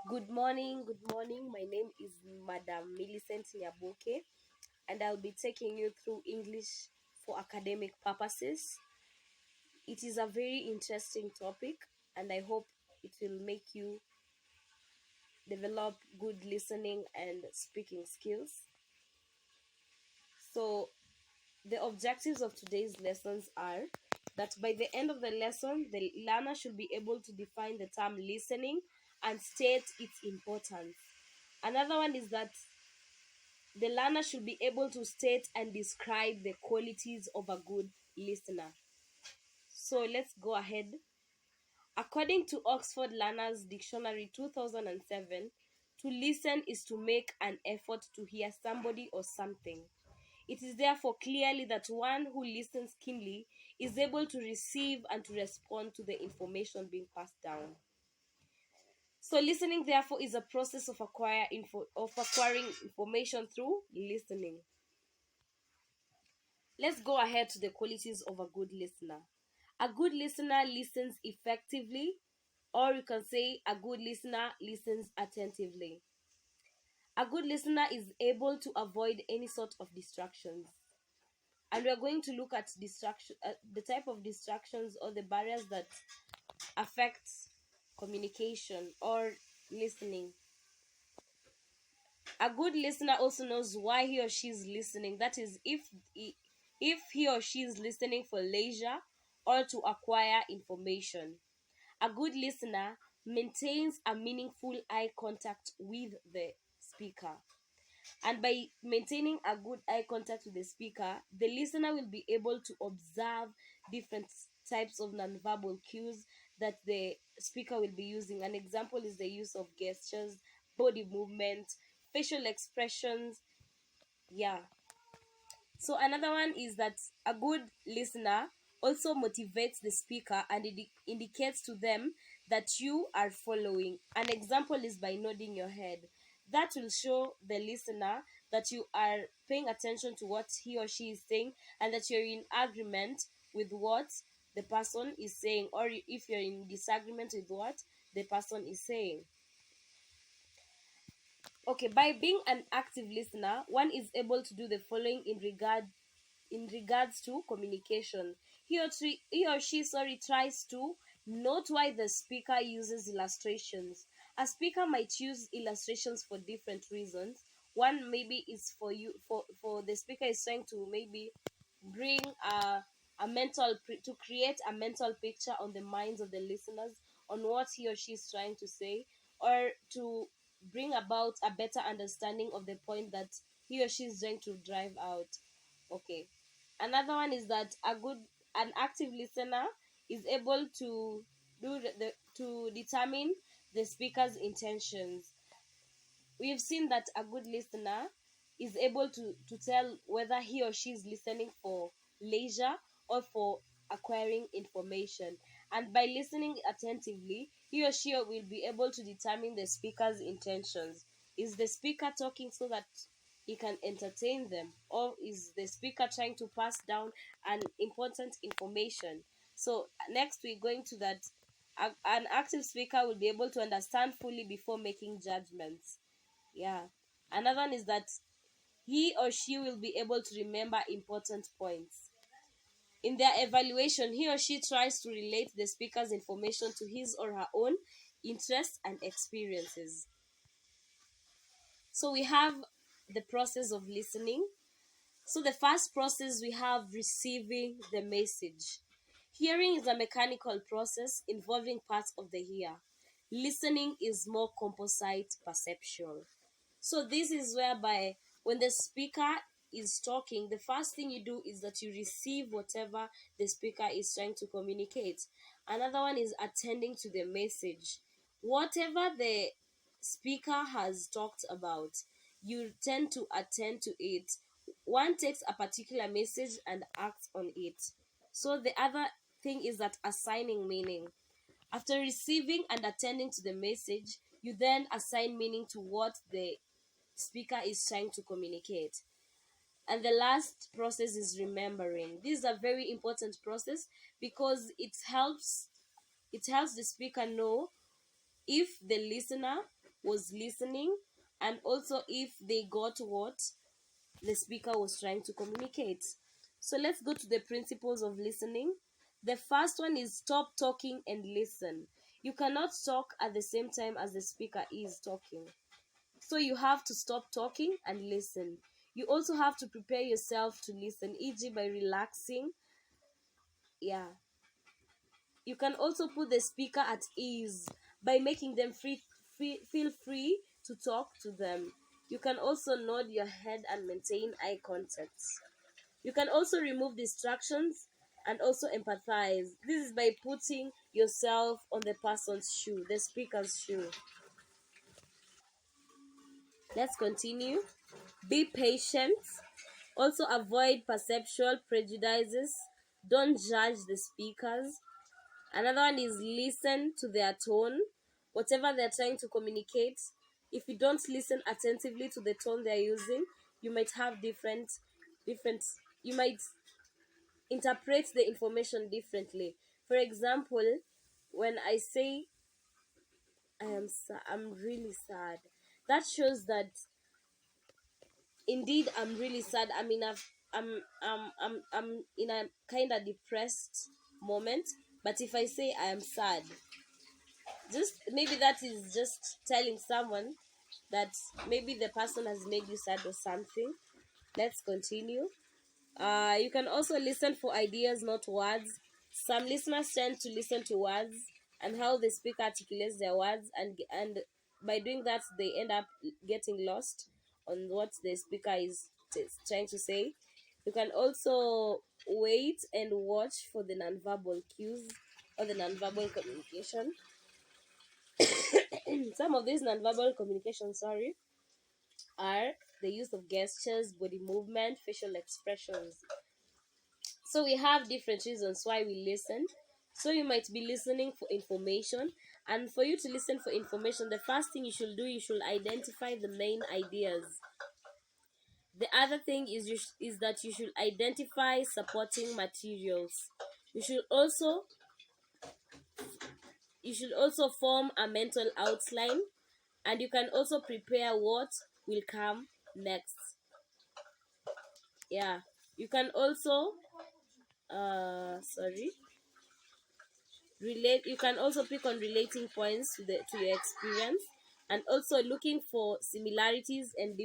Good morning, good morning. My name is Madam Millicent Nyaboke, and I'll be taking you through English for academic purposes. It is a very interesting topic, and I hope it will make you develop good listening and speaking skills. So, the objectives of today's lessons are that by the end of the lesson, the learner should be able to define the term listening and state its importance. Another one is that the learner should be able to state and describe the qualities of a good listener. So let's go ahead. According to Oxford Learners Dictionary 2007, to listen is to make an effort to hear somebody or something. It is therefore clearly that one who listens keenly is able to receive and to respond to the information being passed down. So listening therefore is a process of acquiring information through listening. Let's go ahead to the qualities of a good listener. A good listener listens effectively, or you can say a good listener listens attentively. A good listener is able to avoid any sort of distractions. And we are going to look at the type of distractions or the barriers that affect communication or listening. A good listener also knows why he or she is listening. That is, if he or she is listening for leisure or to acquire information. A good listener maintains a meaningful eye contact with the speaker. And by maintaining a good eye contact with the speaker, the listener will be able to observe different types of nonverbal cues that the speaker will be using. An example is the use of gestures, body movement, facial expressions. Yeah. So another one is that a good listener also motivates the speaker and it indicates to them that you are following. An example is by nodding your head. That will show the listener that you are paying attention to what he or she is saying and that you're in agreement with what the person is saying, or if you're in disagreement with what the person is saying. Okay, by being an active listener, one is able to do the following in regards to communication. He or she tries to note why the speaker uses illustrations. A speaker might use illustrations for different reasons. One maybe is for the speaker is trying to maybe bring to create a mental picture on the minds of the listeners on what he or she is trying to say, or to bring about a better understanding of the point that he or she is trying to drive out. Okay. Another one is that an active listener is able to to determine the speaker's intentions. We've seen that a good listener is able to tell whether he or she is listening for leisure or for acquiring information. And by listening attentively, he or she will be able to determine the speaker's intentions. Is the speaker talking so that he can entertain them, or is the speaker trying to pass down an important information? So next we're going to that an active speaker will be able to understand fully before making judgments. Yeah. Another one is that he or she will be able to remember important points. In their evaluation, he or she tries to relate the speaker's information to his or her own interests and experiences. So we have the process of listening. So the first process, we have receiving the message. Hearing is a mechanical process involving parts of the ear. Listening is more composite perceptual. So this is whereby when the speaker is talking, the first thing you do is that you receive whatever the speaker is trying to communicate. Another one is attending to the message. Whatever the speaker has talked about, you tend to attend to it. One takes a particular message and acts on it. So the other thing is that assigning meaning. After receiving and attending to the message, you then assign meaning to what the speaker is trying to communicate. And the last process is remembering. This is a very important process because it helps the speaker know if the listener was listening, and also if they got what the speaker was trying to communicate. So let's go to the principles of listening. The first one is stop talking and listen. You cannot talk at the same time as the speaker is talking. So you have to stop talking and listen. You also have to prepare yourself to listen, e.g., by relaxing. Yeah. You can also put the speaker at ease by making them feel free to talk to them. You can also nod your head and maintain eye contact. You can also remove distractions and also empathize. This is by putting yourself on the person's shoe, the speaker's shoe. Let's continue. Be patient. Also avoid perceptual prejudices. Don't judge the speakers. Another one is listen to their tone. Whatever they're trying to communicate, if you don't listen attentively to the tone they're using, you might have different you might interpret the information differently. For example, when I say I'm really sad, that shows that indeed I'm really sad. I'm in a kind of depressed moment. But if I say I am sad, just maybe that is just telling someone that maybe the person has made you sad or something. Let's continue. You can also listen for ideas, not words. Some listeners tend to listen to words and how the speaker articulates their words, and by doing that, they end up getting lost on what the speaker is trying to say. You can also wait and watch for the nonverbal cues or the nonverbal communication. Some of these nonverbal communication, are the use of gestures, body movement, facial expressions. So we have different reasons why we listen. So you might be listening for information, and for you to listen for information, the first thing you should do, you should identify the main ideas. The other thing is that you should identify supporting materials. You should also form a mental outline, and you can also prepare what will come next. Yeah, you can also sorry relate. You can also pick on relating points to your experience, and also looking for similarities and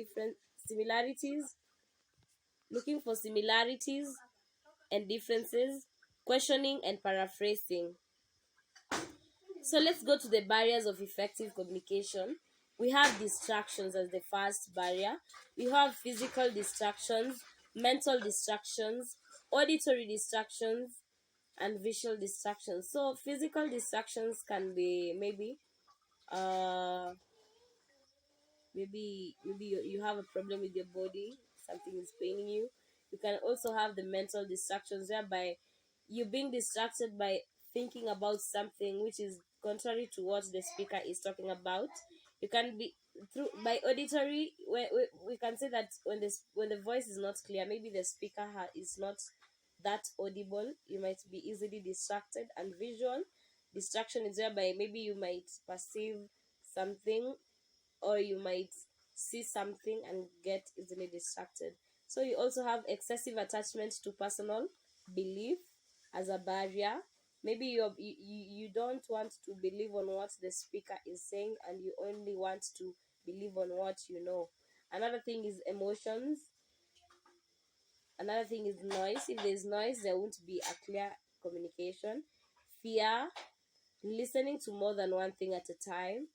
differences, questioning and paraphrasing. So let's go to the barriers of effective communication. We have distractions as the first barrier. We have physical distractions, mental distractions, auditory distractions, and visual distractions. So physical distractions can be uh maybe you have a problem with your body, something is paining you. You can also have the mental distractions, whereby you're being distracted by thinking about something which is contrary to what the speaker is talking about. You can be through by auditory, where we can say that when the voice is not clear, maybe the speaker is not that audible, you might be easily distracted. And visual distraction is whereby maybe you might perceive something, or you might see something and get easily distracted. So you also have excessive attachment to personal belief as a barrier. Maybe you don't want to believe on what the speaker is saying, and you only want to believe on what you know. Another thing is emotions. Another thing is noise. If there's noise, there won't be a clear communication. Fear, listening to more than one thing at a time.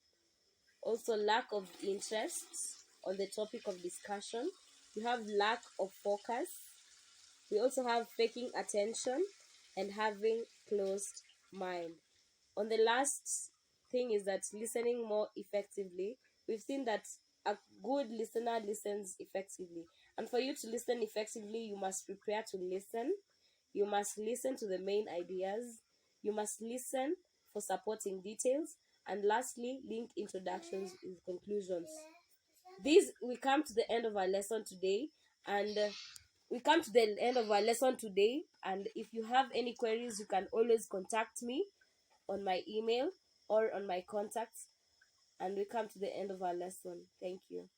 Also, lack of interest on the topic of discussion. You have lack of focus. We also have faking attention and having closed mind. On the last thing is that listening more effectively. We've seen that a good listener listens effectively. And for you to listen effectively, you must prepare to listen. You must listen to the main ideas. You must listen for supporting details. And lastly, link introductions with conclusions. This we come to the end of our lesson today, and if you have any queries, you can always contact me on my email or on my contacts. And we come to the end of our lesson. Thank you.